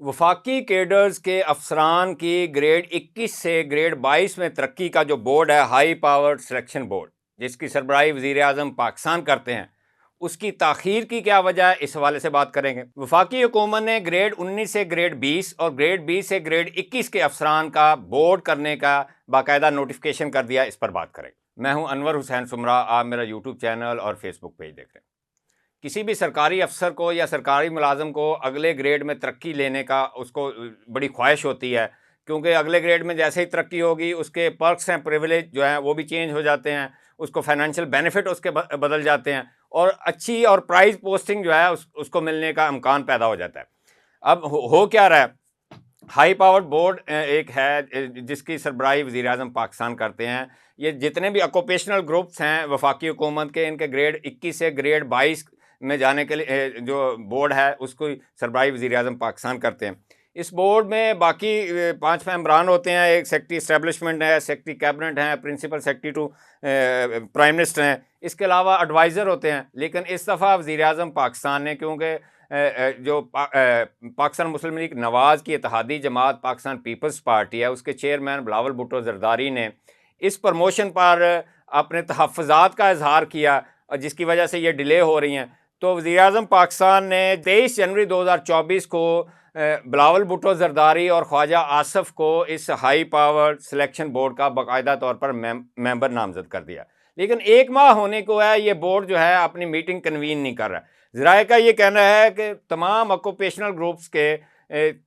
وفاقی کیڈرز کے افسران کی گریڈ 21 سے گریڈ 22 میں ترقی کا جو بورڈ ہے، ہائی پاور سلیکشن بورڈ، جس کی سربراہی وزیر اعظم پاکستان کرتے ہیں، اس کی تاخیر کی کیا وجہ ہے، اس حوالے سے بات کریں گے۔ وفاقی حکومت نے گریڈ 19 سے گریڈ 20 اور گریڈ 20 سے گریڈ 21 کے افسران کا بورڈ کرنے کا باقاعدہ نوٹیفکیشن کر دیا، اس پر بات کریں گے۔ میں ہوں انور حسین سمرہ، آپ میرا یوٹیوب چینل اور فیس بک پیج دیکھ رہے ہیں۔ کسی بھی سرکاری افسر کو یا سرکاری ملازم کو اگلے گریڈ میں ترقی لینے کا اس کو بڑی خواہش ہوتی ہے، کیونکہ اگلے گریڈ میں جیسے ہی ترقی ہوگی اس کے پرکس ہیں، پریویلیج جو ہیں وہ بھی چینج ہو جاتے ہیں، اس کو فائنینشیل بینیفٹ اس کے بدل جاتے ہیں، اور اچھی اور پرائز پوسٹنگ جو ہے اس کو ملنے کا امکان پیدا ہو جاتا ہے۔ اب ہو کیا رہا ہے، ہائی پاورڈ بورڈ ایک ہے جس کی سربراہی وزیر اعظم پاکستان کرتے ہیں۔ یہ جتنے بھی آکوپیشنل گروپس ہیں وفاقی حکومت کے، ان کے گریڈ 21 سے گریڈ 22 میں جانے کے لیے جو بورڈ ہے اس کو سربراہی وزیر اعظم پاکستان کرتے ہیں۔ اس بورڈ میں باقی 5 ممبران ہوتے ہیں، ایک سیکرٹری اسٹیبلشمنٹ ہے، سیکرٹری کیبنٹ ہیں، principal secretary to prime minister ہیں، اس کے علاوہ ایڈوائزر ہوتے ہیں۔ لیکن اس دفعہ وزیر اعظم پاکستان نے، کیونکہ جو پاکستان مسلم لیگ نواز کی اتحادی جماعت پاکستان پیپلز پارٹی ہے، اس کے چیئرمین بلاول بھٹو زرداری نے اس پروموشن پر اپنے تحفظات کا اظہار کیا، جس کی وجہ سے یہ ڈیلے ہو رہی ہیں، تو وزیر اعظم پاکستان نے 23 جنوری 2024 کو بلاول بھٹو زرداری اور خواجہ آصف کو اس ہائی پاور سلیکشن بورڈ کا باقاعدہ طور پر ممبر نامزد کر دیا۔ لیکن 1 ماہ ہونے کو ہے، یہ بورڈ جو ہے اپنی میٹنگ کنوین نہیں کر رہا۔ ذرائع کا یہ کہنا ہے کہ تمام آکوپیشنل گروپس کے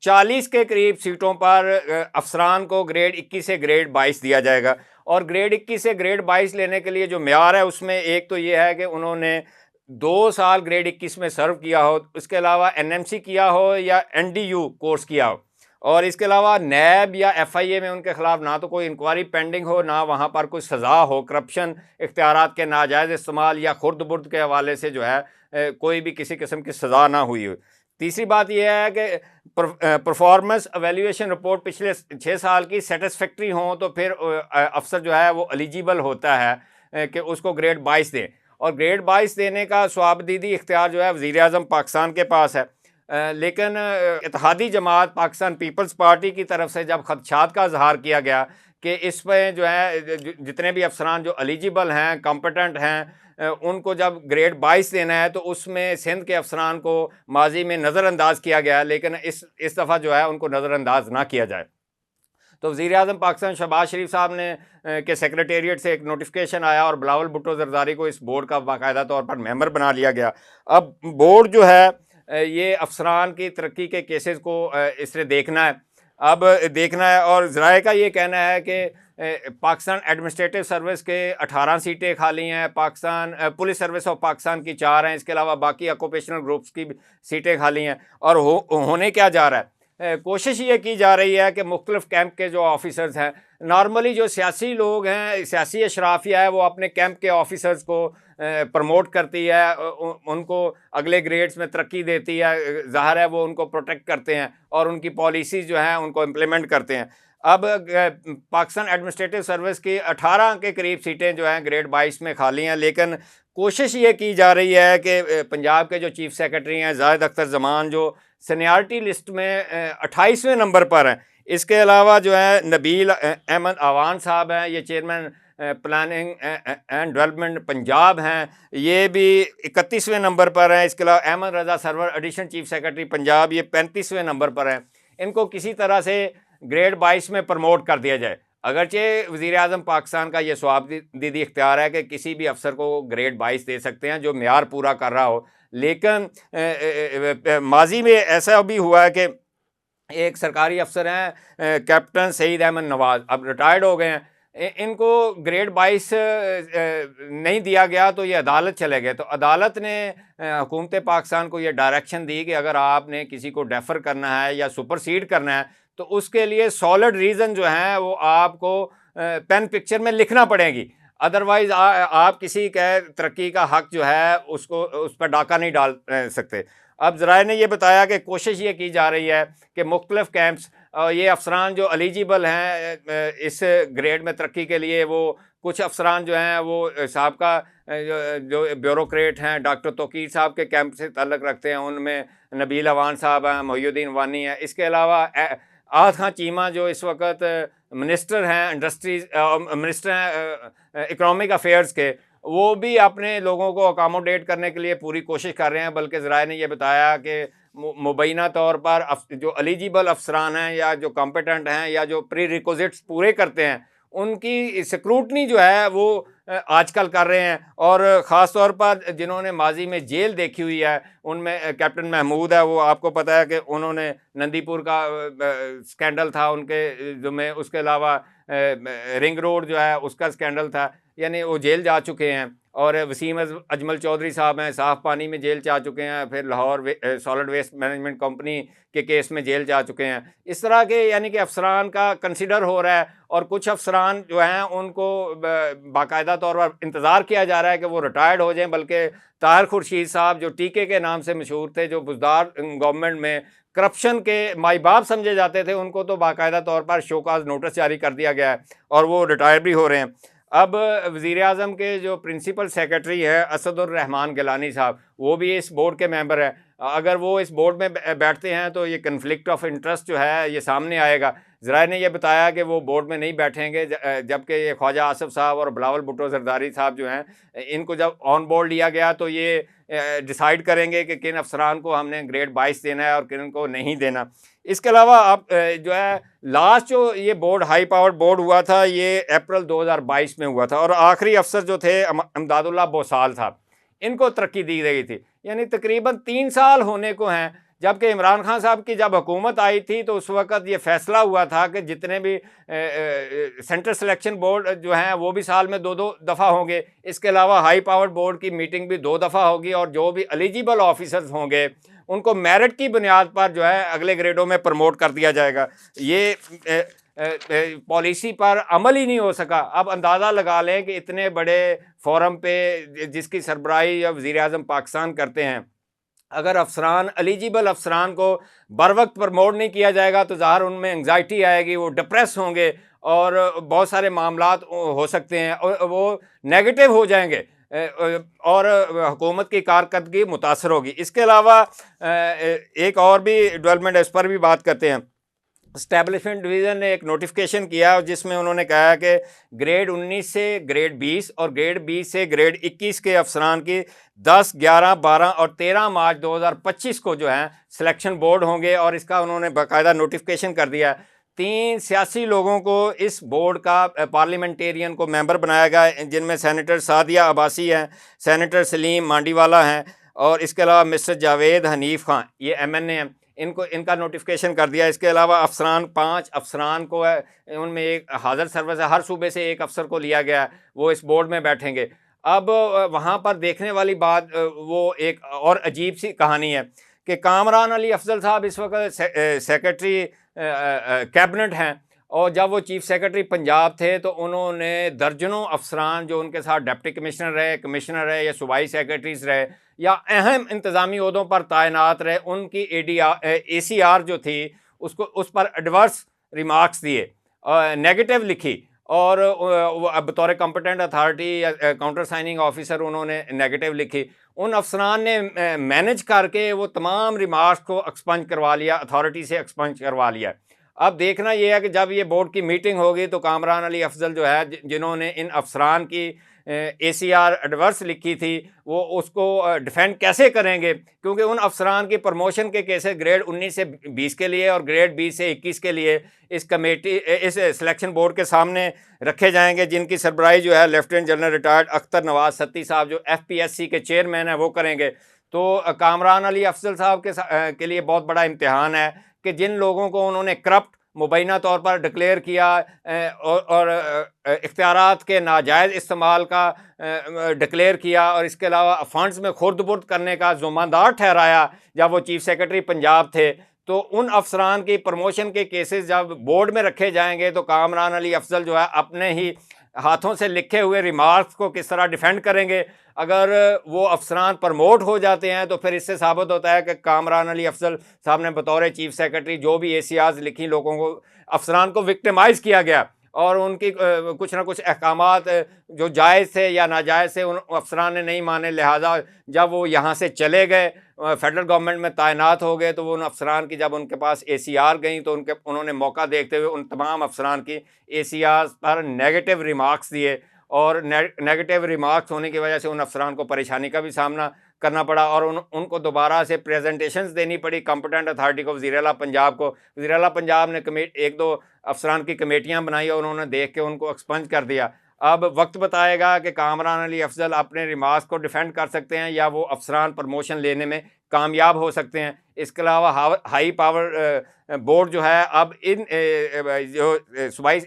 40 کے قریب سیٹوں پر افسران کو گریڈ 21 سے گریڈ 22 دیا جائے گا، اور گریڈ 21 سے گریڈ 22 لینے کے لیے جو معیار ہے اس میں ایک تو یہ ہے کہ انہوں نے 2 سال گریڈ 21 میں سرو کیا ہو، اس کے علاوہ NMC کیا ہو یا NDU کورس کیا ہو، اور اس کے علاوہ نیب یا FIA میں ان کے خلاف نہ تو کوئی انکوائری پینڈنگ ہو، نہ وہاں پر کوئی سزا ہو، کرپشن، اختیارات کے ناجائز استعمال یا خرد برد کے حوالے سے جو ہے کوئی بھی کسی قسم کی سزا نہ ہوئی ہو۔ تیسری بات یہ ہے کہ پرفارمنس ایویلیویشن رپورٹ پچھلے 6 سال کی سیٹسفیکٹری ہوں تو پھر افسر جو ہے وہ ایلیجیبل ہوتا ہے کہ اس کو گریڈ 22 دیں، اور گریڈ 22 دینے کا صوابدیدی اختیار جو ہے وزیر اعظم پاکستان کے پاس ہے۔ لیکن اتحادی جماعت پاکستان پیپلز پارٹی کی طرف سے جب خدشات کا اظہار کیا گیا کہ اس پہ جو ہے جتنے بھی افسران جو ایلیجیبل ہیں، کمپٹنٹ ہیں، ان کو جب گریڈ 22 دینا ہے تو اس میں سندھ کے افسران کو ماضی میں نظر انداز کیا گیا، لیکن اس دفعہ جو ہے ان کو نظر انداز نہ کیا جائے۔ تو وزیر اعظم پاکستان شہباز شریف صاحب نے کے سیکریٹریٹ سے ایک نوٹیفکیشن آیا اور بلاول بھٹو زرداری کو اس بورڈ کا باقاعدہ طور پر ممبر بنا لیا گیا۔ اب بورڈ جو ہے یہ افسران کی ترقی کے کیسز کو اس نے دیکھنا ہے، اور ذرائع کا یہ کہنا ہے کہ پاکستان ایڈمنسٹریٹو سروس کے 18 سیٹیں خالی ہیں، Pakistan police service of Pakistan کی 4 ہیں، اس کے علاوہ باقی آکوپیشنل گروپس کی سیٹیں خالی ہیں۔ اور ہونے کیا جا رہا ہے، کوشش یہ کی جا رہی ہے کہ مختلف کیمپ کے جو آفیسرز ہیں، نارملی جو سیاسی لوگ ہیں، سیاسی اشرافیہ ہے، وہ اپنے کیمپ کے آفیسرز کو پروموٹ کرتی ہے، ان کو اگلے گریڈز میں ترقی دیتی ہے، ظاہر ہے وہ ان کو پروٹیکٹ کرتے ہیں اور ان کی پالیسیز جو ہیں ان کو امپلیمنٹ کرتے ہیں۔ اب پاکستان ایڈمنسٹریٹو سروس کی 18 کے قریب سیٹیں جو ہیں گریڈ 22 میں خالی ہیں، لیکن کوشش یہ کی جا رہی ہے کہ پنجاب کے جو چیف سیکرٹری ہیں زاہد اختر زمان، جو سینیارٹی لسٹ میں 28ویں نمبر پر ہیں، اس کے علاوہ جو ہے نبیل احمد آوان صاحب ہیں، یہ chairman planning and development Punjab ہیں، یہ بھی 31ویں نمبر پر ہیں۔ اس کے علاوہ احمد رضا سرور ایڈیشنل چیف سیکرٹری پنجاب، یہ 35ویں نمبر پر ہیں۔ ان کو کسی طرح سے گریڈ 22 میں پروموٹ کر دیا جائے۔ اگرچہ وزیر اعظم پاکستان کا یہ صوابدیدی اختیار ہے کہ کسی بھی افسر کو گریڈ 22 دے سکتے ہیں جو معیار پورا کر رہا ہو، لیکن ماضی میں ایسا بھی ہوا ہے کہ ایک سرکاری افسر ہیں کیپٹن سعید احمد نواز، اب ریٹائرڈ ہو گئے ہیں، ان کو گریڈ 22 نہیں دیا گیا تو یہ عدالت چلے گئے، تو عدالت نے حکومت پاکستان کو یہ ڈائریکشن دی کہ اگر آپ نے کسی کو ڈیفر کرنا ہے یا سپرسیڈ کرنا ہے تو اس کے لیے سالڈ ریزن جو ہیں وہ آپ کو پین پکچر میں لکھنا پڑے گی، ادروائز آپ کسی کے ترقی کا حق جو ہے اس پر ڈاکہ نہیں ڈال سکتے۔ اب ذرائع نے یہ بتایا کہ کوشش یہ کی جا رہی ہے کہ مختلف کیمپس یہ افسران جو ایلیجیبل ہیں اس گریڈ میں ترقی کے لیے، وہ کچھ افسران جو ہیں وہ سابقہ جو بیوروکریٹ ہیں، ڈاکٹر توقیر صاحب کے کیمپ سے تعلق رکھتے ہیں، ان میں نبیل اوان صاحب ہیں، محی الدین وانی ہیں، اس کے علاوہ آحد خان چیمہ جو اس وقت منسٹر ہیں انڈسٹریز، منسٹر ہیں اکنامک افیئرز کے، وہ بھی اپنے لوگوں کو اکاموڈیٹ کرنے کے لیے پوری کوشش کر رہے ہیں، بلکہ ذرائع نے یہ بتایا کہ مبینہ طور پر جو ایلیجیبل افسران ہیں یا جو کمپیٹنٹ ہیں یا جو پری ریکوزٹس پورے کرتے ہیں، ان کی سکروٹنی جو ہے وہ آج کل کر رہے ہیں، اور خاص طور پر جنہوں نے ماضی میں جیل دیکھی ہوئی ہے ان میں کیپٹن محمود ہے، وہ آپ کو پتہ ہے کہ انہوں نے نندی پور کا سکینڈل تھا ان کے ذمہ، اس کے علاوہ رنگ روڈ جو ہے اس کا سکینڈل تھا، یعنی وہ جیل جا چکے ہیں، اور وسیم اجمل چودھری صاحب ہیں صاف پانی میں جیل جا چکے ہیں، پھر Lahore solid waste management company کے کیس میں جیل جا چکے ہیں، اس طرح کے یعنی کہ افسران کا کنسیڈر ہو رہا ہے، اور کچھ افسران جو ہیں ان کو باقاعدہ طور پر انتظار کیا جا رہا ہے کہ وہ ریٹائرڈ ہو جائیں، بلکہ طاہر خورشید صاحب جو ٹیکے کے نام سے مشہور تھے، جو بزدار گورنمنٹ میں کرپشن کے مائی باپ سمجھے جاتے تھے، ان کو تو باقاعدہ طور پر شوکاز نوٹس جاری کر دیا گیا ہے اور وہ ریٹائر بھی ہو رہے ہیں۔ اب وزیر اعظم کے جو پرنسپل سیکرٹری ہے اسد الرحمان گیلانی صاحب، وہ بھی اس بورڈ کے ممبر ہیں، اگر وہ اس بورڈ میں بیٹھتے ہیں تو یہ کنفلکٹ آف انٹرسٹ جو ہے یہ سامنے آئے گا۔ ذرائع نے یہ بتایا کہ وہ بورڈ میں نہیں بیٹھیں گے، جبکہ یہ خواجہ آصف صاحب اور بلاول بھٹو زرداری صاحب جو ہیں، ان کو جب آن بورڈ لیا گیا تو یہ ڈیسائیڈ کریں گے کہ کن افسران کو ہم نے گریڈ 22 دینا ہے اور کن کو نہیں دینا۔ اس کے علاوہ آپ جو ہے لاسٹ جو یہ بورڈ ہائی پاورڈ بورڈ ہوا تھا یہ اپریل 2022 میں ہوا تھا، اور آخری افسر جو تھے امداد اللہ بوسال صاحب، ان کو ترقی دی گئی تھی، یعنی تقریباً 3 سال ہونے کو ہیں، جبکہ عمران خان صاحب کی جب حکومت آئی تھی تو اس وقت یہ فیصلہ ہوا تھا کہ جتنے بھی سینٹر سلیکشن بورڈ جو ہیں وہ بھی سال میں 2 دفعہ ہوں گے، اس کے علاوہ ہائی پاورڈ بورڈ کی میٹنگ بھی 2 دفعہ ہوگی، اور جو بھی ایلیجیبل آفیسرز ہوں گے ان کو میرٹ کی بنیاد پر جو ہے اگلے گریڈوں میں پروموٹ کر دیا جائے گا۔ یہ پالیسی پر عمل ہی نہیں ہو سکا۔ اب اندازہ لگا لیں کہ اتنے بڑے فورم پہ جس کی سربراہی یا وزیر اعظم پاکستان کرتے ہیں، اگر افسران ایلیجیبل افسران کو بر وقت پروموٹ نہیں کیا جائے گا تو ظاہر ان میں انگزائٹی آئے گی، وہ ڈپریس ہوں گے اور بہت سارے معاملات ہو سکتے ہیں اور وہ نیگیٹو ہو جائیں گے، اور حکومت کی کارکردگی متاثر ہوگی۔ اس کے علاوہ ایک اور بھی ڈیولپمنٹ اس پر بھی بات کرتے ہیں۔ اسٹیبلشمنٹ ڈویژن نے ایک نوٹیفکیشن کیا جس میں انہوں نے کہا کہ گریڈ 19 سے گریڈ 20 اور گریڈ 20 سے گریڈ 21 کے افسران کی 10, 11, 12 اور 13 مارچ 2025 کو جو ہیں سلیکشن بورڈ ہوں گے، اور اس کا انہوں نے باقاعدہ نوٹیفکیشن کر دیا ہے۔ 3 سیاسی لوگوں کو اس بورڈ کا پارلیمنٹیرین کو ممبر بنایا گیا ہے، جن میں سینیٹر سعدیہ عباسی ہیں، سینیٹر سلیم مانڈی والا ہیں، اور اس کے علاوہ مسٹر جاوید حنیف خان، یہ MNA ہیں، ان کا نوٹیفکیشن کر دیا۔ اس کے علاوہ افسران 5 افسران کو ہے، ان میں ایک حاضر سروس ہے، ہر صوبے سے ایک افسر کو لیا گیا ہے، وہ اس بورڈ میں بیٹھیں گے۔ اب وہاں پر دیکھنے والی بات وہ ایک اور عجیب سی کہانی ہے کہ کامران علی افضل صاحب اس وقت سیکرٹری کیبنٹ ہیں، اور جب وہ چیف سیکرٹری پنجاب تھے تو انہوں نے درجنوں افسران جو ان کے ساتھ ڈپٹی کمشنر رہے، کمشنر رہے یا صوبائی سیکرٹریز رہے یا اہم انتظامی عہدوں پر تعینات رہے، ان کی ACR جو تھی اس پر ایڈورس ریمارکس دیے، نیگیٹو لکھی، اور بطور کمپٹنٹ اتھارٹی یا کاؤنٹر سائننگ آفیسر انہوں نے نیگیٹو لکھی۔ ان افسران نے مینج کر کے وہ تمام ریمارکس کو ایکسپنج کروا لیا، اتھارٹی سے ایکسپنج کروا لیا۔ اب دیکھنا یہ ہے کہ جب یہ بورڈ کی میٹنگ ہوگی تو کامران علی افضل جو ہے، جنہوں نے ان افسران کی ACR ایڈورس لکھی تھی، وہ اس کو ڈیفینڈ کیسے کریں گے، کیونکہ ان افسران کی پروموشن کے کیسز گریڈ 19 سے 20 کے لیے اور گریڈ 20 سے 21 کے لیے اس سلیکشن بورڈ کے سامنے رکھے جائیں گے، جن کی سربراہی جو ہے لیفٹیننٹ جنرل ریٹائرڈ اختر نواز ستی صاحب جو FPSC کے چیئرمین ہیں وہ کریں گے۔ تو کامران علی افضل صاحب کے لیے بہت بڑا امتحان ہے کہ جن لوگوں کو انہوں نے کرپٹ مبینہ طور پر ڈکلیئر کیا اور اختیارات کے ناجائز استعمال کا ڈکلیئر کیا، اور اس کے علاوہ فنڈز میں خرد برد کرنے کا ذمہ دار ٹھہرایا جب وہ چیف سیکرٹری پنجاب تھے، تو ان افسران کی پروموشن کے کیسز جب بورڈ میں رکھے جائیں گے تو کامران علی افضل جو ہے اپنے ہی ہاتھوں سے لکھے ہوئے ریمارکس کو کس طرح ڈیفینڈ کریں گے. اگر وہ افسران پرموٹ ہو جاتے ہیں تو پھر اس سے ثابت ہوتا ہے کہ کامران علی افضل صاحب نے بطور چیف سیکرٹری جو بھی ACRs لکھی, لوگوں کو, افسران کو وکٹمائز کیا گیا, اور ان کی کچھ نہ کچھ احکامات جو جائز تھے یا ناجائز تھے ان افسران نے نہیں مانے. لہٰذا جب وہ یہاں سے چلے گئے, فیڈرل گورنمنٹ میں تعینات ہو گئے, تو وہ ان افسران کی جب ان کے پاس ACR گئیں تو انہوں نے موقع دیکھتے ہوئے ان تمام افسران کی ACRs پر نیگیٹو ریمارکس دیے, اور نیگیٹو ریمارکس ہونے کی وجہ سے ان افسران کو پریشانی کا بھی سامنا کرنا پڑا, اور ان کو دوبارہ سے پریزنٹیشنز دینی پڑی کمپٹنٹ اتھارٹی کو, وزیر اعلیٰ پنجاب کو. وزیر اعلیٰ پنجاب نے ایک دو افسران کی کمیٹیاں بنائی اور انہوں نے دیکھ کے ان کو ایکسپنج کر دیا. اب وقت بتائے گا کہ کامران علی افضل اپنے ریمارکس کو ڈیفینڈ کر سکتے ہیں یا وہ افسران پروموشن لینے میں کامیاب ہو سکتے ہیں. اس کے علاوہ ہائی پاور بورڈ جو ہے, اب ان جو صوبائی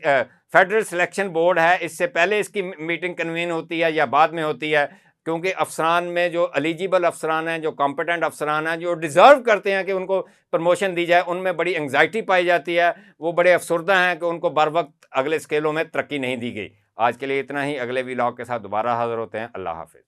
فیڈرل سلیکشن بورڈ ہے, اس سے پہلے اس کی میٹنگ کنوین ہوتی ہے یا بعد میں ہوتی ہے, کیونکہ افسران میں جو ایلیجیبل افسران ہیں, جو کمپٹنٹ افسران ہیں, جو ڈیزرو کرتے ہیں کہ ان کو پروموشن دی جائے, ان میں بڑی انگزائٹی پائی جاتی ہے. وہ بڑے افسردہ ہیں کہ ان کو بر وقت اگلے اسکیلوں میں ترقی نہیں دی گئی. آج کے لیے اتنا ہی. اگلے ولاگ کے ساتھ دوبارہ حاضر ہوتے ہیں. اللہ حافظ.